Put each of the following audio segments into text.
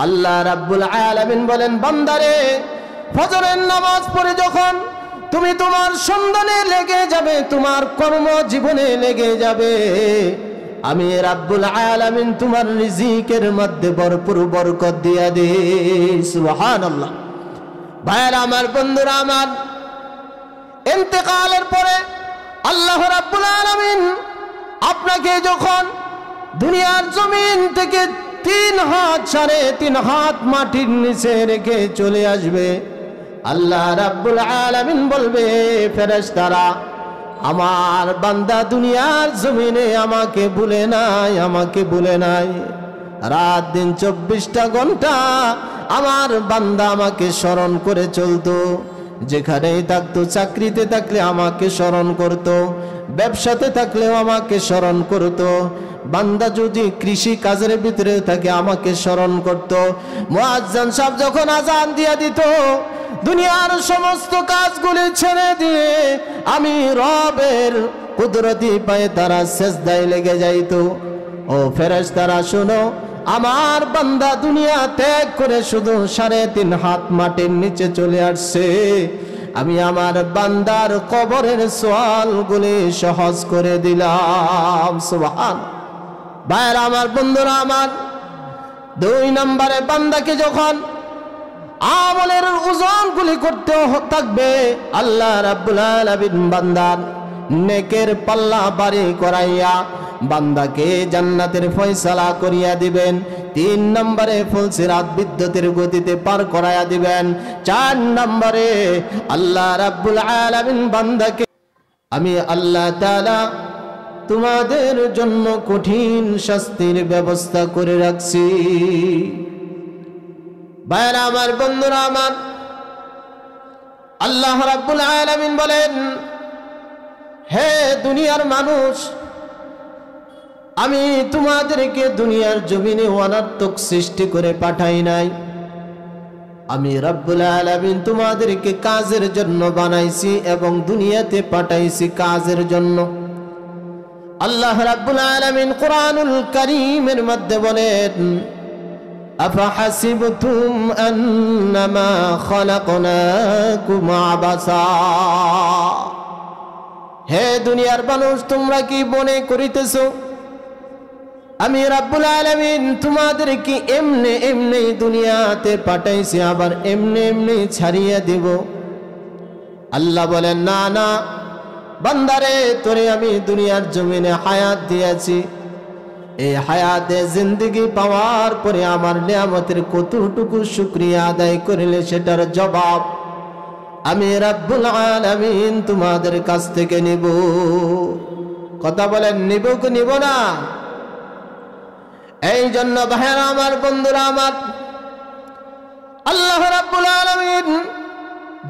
আল্লাহ রাব্বুল আলামিন বলেন, বান্দারে ফজরের নামাজ পড়ে যখন তুমি তোমার সন্ধানে লেগে যাবে, তোমার কর্মজীবনে লেগে যাবে, আমি রাব্বুল আলামিন তোমার রিজিকের মধ্যে ভরপুর বরকত দিয়া দেই। সুবহানাল্লাহ। ভাইরা আমার, বন্ধুরা আমার, ইন্তেকালের পরে আল্লাহ রাব্বুল আলামিন আপনাকে যখন দুনিয়ার জমিন থেকে 3 হাত 3.5 হাত মাটির নিচে রেখে চলে আসবে, আল্লাহ রাব্বুল আলামিন বলবে, ফেরেশতারা, আমার বান্দা দুনিয়ার জমিনে আমাকে ভুলে নাই, আমাকে ভুলে নাই। রাত দিন 24টা ঘন্টা আমার বান্দা আমাকে স্মরণ করে চলতো, যেখানেই থাকতো, চাকরিতে থাকলে আমাকে স্মরণ করত, ব্যবসাতে থাকলেও আমাকে স্মরণ করত, বান্দা যদি কৃষি কাজের ভিতরে থাকে আমাকে স্মরণ করত। মুয়াজ্জিন সাহেব যখন আজান দিয়ে দিত, দুনিয়ার সমস্ত কাজগুলি ছেড়ে দিয়ে আমি রবের কুদরতি পায়ে তারা সেজদায় লেগে যাইত। ও ফেরেশতারা শোনো, আমার বান্দা দুনিয়া ত্যাগ করে শুধু 3.5 হাত মাটির নিচে চলে আসছে, আমি আমার বান্দার কবরের সওয়ালগুলি সহজ করে দিলাম। সুবহান। ভাইরা আমার, বন্ধুরা আমার, 2 নম্বরে বান্দাকে যখন আমলের ওজনগুলি করতে থাকবে, আল্লাহ রাব্বুল আলামিন বান্দার নেকের পাল্লা ভারী করাইয়া বান্দাকে জান্নাতের ফয়সালা করিয়া দিবেন। 3 নম্বরে ফুলসিরাত বিদ্যুতের গতিতে পার করাইয়া দিবেন। 4 নম্বরে আল্লাহ রাব্বুল আলামিন বান্দাকে, আমি আল্লাহ তাআলা তোমাদের জন্য কঠিন শাস্তির ব্যবস্থা করে রাখছি। ভাইরা আমার, বন্ধুরা আমার, আল্লাহ রাব্বুল আলামিন বলেন, হে দুনিয়ার মানুষ, আমি তোমাদেরকে দুনিয়ার জমিনে অনর্থক সৃষ্টি করে পাঠাই নাই, আমি রাব্বুল আলামিন তোমাদেরকে কাজের জন্য বানাইছি এবং দুনিয়াতে পাঠাইছি কাজের জন্য। আল্লাহ রাব্বুল আলামিন কোরআনুল কারীমের মধ্যে বলেন, আফাহাসিবতুম আন্নামা খালাকনাকুম আবাসা, হে দুনিয়ার মানুষ, তোমরা কি মনে করিতেছো আমি রাব্বুল আলামিন তোমাদেরকে এমনি এমনি দুনিয়াতে পাঠাইছি আবার এমনি এমনি ছাড়িয়ে দেব? আল্লাহ বলেন, না না বান্দারে, তোরে আমি দুনিয়ার জমিনে হায়াত দিয়েছি, এই হায়াতে জিন্দেগি পাওয়ার পরে আমার নিয়ামতের কতটুকু শুকরিয়া আদায় করলে সেটার জবাব আমি রাব্বুল আলামিন তোমাদের কাছ থেকে নিব। কথা বলেন, নিব কি নিব না? এই জন্য ভাইরা আমার, বন্ধুরা আমার, আল্লাহ রাব্বুল আলামিন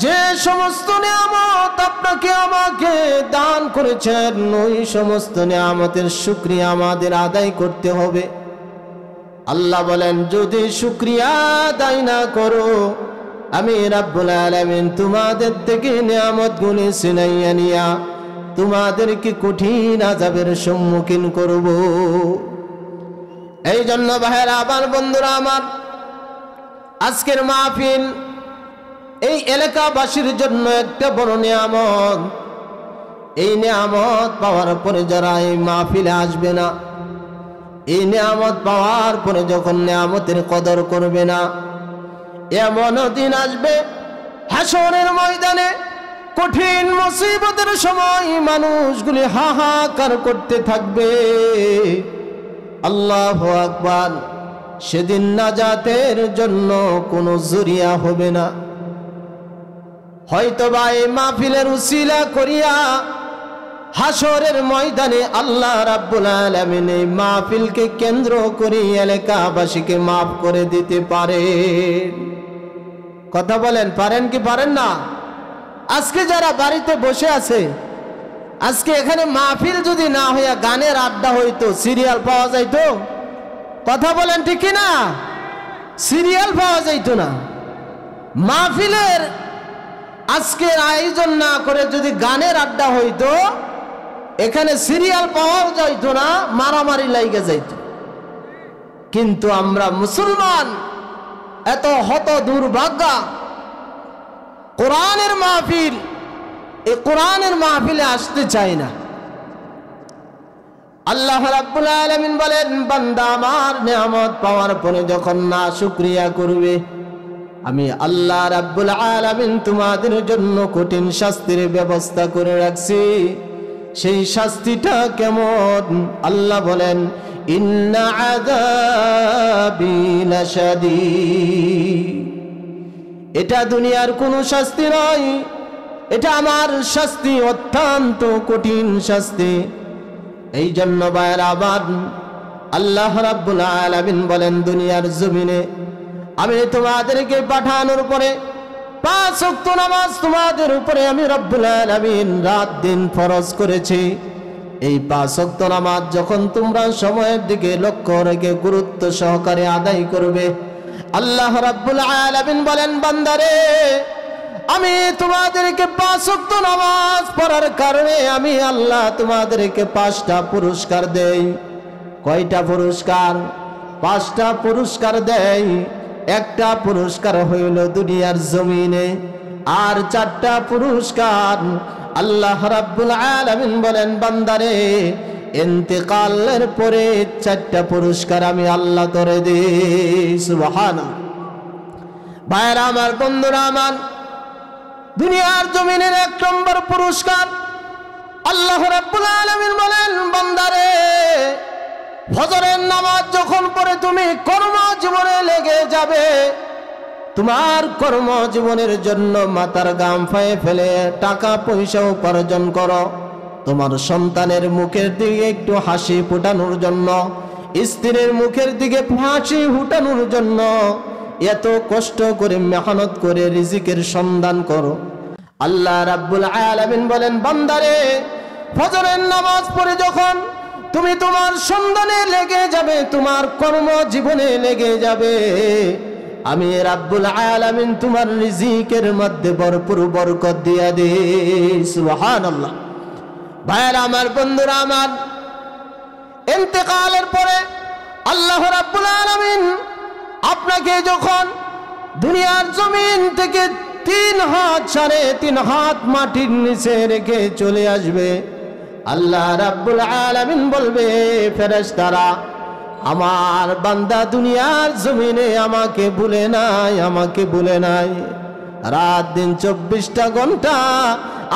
যে সমস্ত নিয়ামত আপনাকে আমাকে দান করেছেন, ওই সমস্ত নিয়ামতের শুকরিয়া আমাদের আদায় করতে হবে। আল্লাহ বলেন, যদি শুকরিয়া আদায় না করো, আমি রাব্বুল আলামিন তোমাদের থেকে নিয়ামতগুলি ছিনাইয়া নিয়া তোমাদেরকে কঠিন আযাবের সম্মুখীন করব। এই জন্য ভাইরা আমার, বন্ধুরা আমার, আজকের মাহফিল এই এলাকাবাসীর জন্য একটা বড় নিয়ামত। এই নিয়ামত পাওয়ার পরে যারা এই মাহফিলে আসবে না, এই নিয়ামত পাওয়ার পরে যখন নিয়ামতের কদর করবে না, এমন দিন আসবে হাসরের ময়দানে কঠিন মুসিবতের সময় মানুষগুলি হাহাকার করতে থাকবে। আল্লাহু আকবার। সেদিন নাজাতের জন্য কোনো জরিয়া হবে না। হয়তোবা এই মাহফিলের উসিলা করিয়া হাসরের ময়দানে আল্লাহ রাব্বুল আলামিন এই মাহফিলকে কেন্দ্র করে এলাকাবাসীকে মাফ করে দিতে পারেন। কথা বলেন, পারেন কি পারেন না? আজকে যারা বাড়িতে বসে আছে, আজকে এখানে মাহফিল যদি না হইয়া গানের আড্ডা হইতো, সিরিয়াল পাওয়া যাইতো? কথা বলেন ঠিক কি না? সিরিয়াল পাওয়া যাইতো না। মাহফিলের আজকের আয়োজন না করে যদি গানের আড্ডা হইতো, এখানে সিরিয়াল পাওয়া যাইতো না, মারামারি লাইগে যাইতো। কিন্তু আমরা মুসলমান, এত হত দুর্ভাগ্যা কোরআনের মাহফিল, এই কোরআনের মাহফিলে আসতে চায় না। আল্লাহ রাব্বুল আলামিন বলেন, বান্দা আমার নিয়ামত পাওয়ার পরে যখন না শুকরিয়া করবে, আমি আল্লাহ রাব্বুল আলামিন তোমাদের জন্য কঠিন শাস্তির ব্যবস্থা করে রাখছি। সেই শাস্তিটা কেমন? আল্লাহ বলেন, ইন্না আযাবি লাশাদীদ। এটা দুনিয়ার কোনো শাস্তি নয়, এটা আমার শাস্তি, অত্যন্ত কঠিন শাস্তি। এই জন্য ভাইরা আমার, আল্লাহ রাব্বুল আলামিন বলেন, দুনিয়ার জমিনে আমি তোমাদেরকে পাঠানোর পরে 5 ওয়াক্ত নামাজ তোমাদের উপরে আমি রব্বুল আলামিন রাত দিন ফরজ করেছি। এই 5 ওয়াক্ত নামাজ যখন তোমরা সময়ের দিকে লক্ষ্য রেখে গুরুত্ব সহকারে আদায় করবে, আল্লাহ রাব্বুল আলামিন বলেন, বান্দারে আমি তোমাদেরকে 5 ওয়াক্ত নামাজ পড়ার কারণে আমি আল্লাহ তোমাদেরকে 5টা পুরস্কার দেই। কয়টা পুরস্কার? 5টা পুরস্কার দেই। একটা পুরস্কার হইল দুনিয়ার জমিনে, আর 4টা পুরস্কার আল্লাহ রাব্বুল আলামিন বলেন, বান্দারে ইন্তেকালের পরে 4টা পুরস্কার আমি আল্লাহ তোরে দেই। সুবহানাল্লাহ। ভাইরা আমার, বন্ধুরা আমার, দুনিয়ার জমিনের 1 নম্বর পুরস্কার আল্লাহ রাব্বুল আলামিন বলেন, বান্দারে ফজরের নামাজ যখন পড়ে তুমি কর্মজীবনে লেগে যাবে, তোমার কর্মজীবনের জন্য মাথার ঘাম পায়ে ফেলে টাকা পয়সা উপার্জন করো, তোমার সন্তানের মুখের দিকে একটু হাসি ফোটানোর জন্য, স্ত্রীর মুখের দিকে হাসি ফুটানোর জন্য এত কষ্ট করে মেহনত করে রিজিকের সন্ধান করো। আল্লাহ রাব্বুল আলামিন বলেন, বান্দারে ফজরের নামাজ পড়ে যখন তুমি তোমার সন্ধানে লেগে যাবে, তোমার কর্মজীবনে লেগে যাবে, আমি রাব্বুল আলামিন তোমার রিজিকের মধ্যে ভরপুর বরকত দিয়া দেই। সুবহানাল্লাহ। ভাইরা আমার, বন্ধুরা আমার, ইন্তেকালের পরে আল্লাহ রাব্বুল আলামিন আপনাকে যখন দুনিয়ার জমিন থেকে 3 হাত 3.5 হাত মাটির নিচে রেখে চলে আসবে, আল্লাহ রাব্বুল আলামিন বলবে, ফেরেশতারা আমার বান্দা দুনিয়ার জমিনে আমাকে ভুলে নাই, আমাকে ভুলে নাই। রাত দিন 24টা ঘন্টা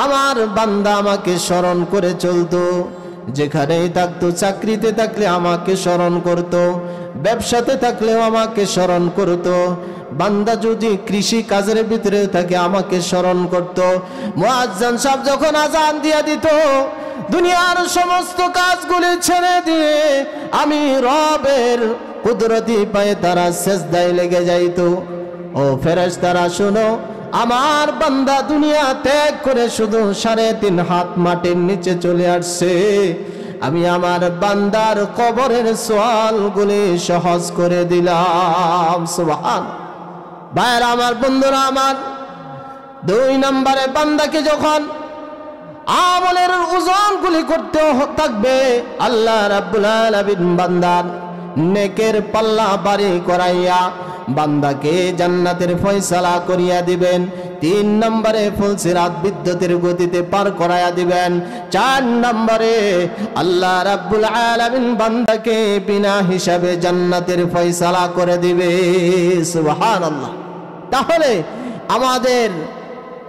আমার বান্দা আমাকে স্মরণ করে চলতো, যেখানেই থাকতো, চাকরিতে থাকলে আমাকে স্মরণ করত, ব্যবসাতে থাকলেও আমাকে স্মরণ করত, বান্দা যদি কৃষি কাজের ভিতরে থাকে আমাকে স্মরণ করত। মুয়াজ্জিন সাহেব যখন আজান দিয়ে দিত, দুনিয়ার সমস্ত কাজগুলি ছেড়ে দিয়ে আমি রবের কুদরতি পায়ে তারা সেজদায় লেগে যাইত। ও ফেরেশতারা শোনো, আমার বান্দা দুনিয়া ত্যাগ করে শুধু 3.5 হাত মাটির নিচে চলে আসছে, আমি আমার বান্দার কবরের সওয়ালগুলি সহজ করে দিলাম। সুবহানাল্লাহ। ভাইরা আমার, বন্ধুরা আমার, 2 নম্বরে বান্দাকে যখন আমলের ওজনগুলি করতে থাকবে, আল্লাহ রাব্বুল আলামিন বান্দার নেকের পাল্লা ভারী করাইয়া বান্দাকে জান্নাতের ফয়সালা করিয়া দিবেন। 3 নম্বরে ফুলসিরাত বিদ্যুতের গতিতে পার করাইয়া দিবেন। 4 নম্বরে আল্লাহ রাব্বুল আলামিন বান্দাকে বিনা হিসাবে জান্নাতের ফয়সালা করে দিবে। সুবহানাল্লাহ। তাহলে আমাদের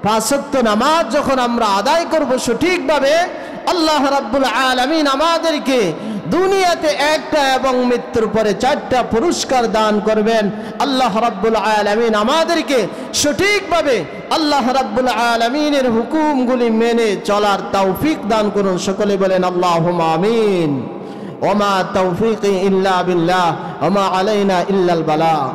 5 ওয়াক্ত নামাজ যখন আমরা আদায় করব সঠিকভাবে, আল্লাহ রাব্বুল আলামিন আমাদেরকে দুনিয়াতে 1টা এবং মৃত্যুর পরে 4টা পুরস্কার দান করবেন। আল্লাহ রাব্বুল আলামিন আমাদেরকে সঠিকভাবে আল্লাহ রাব্বুল আলামিনের হুকুমগুলি মেনে চলার তৌফিক দান করুন। সকলে বলেন আল্লাহুম্মা আমিন। ওমা তৌফিকি ইল্লা বিল্লাহ ওমা আলাইনা ইল্লাল বালাগ।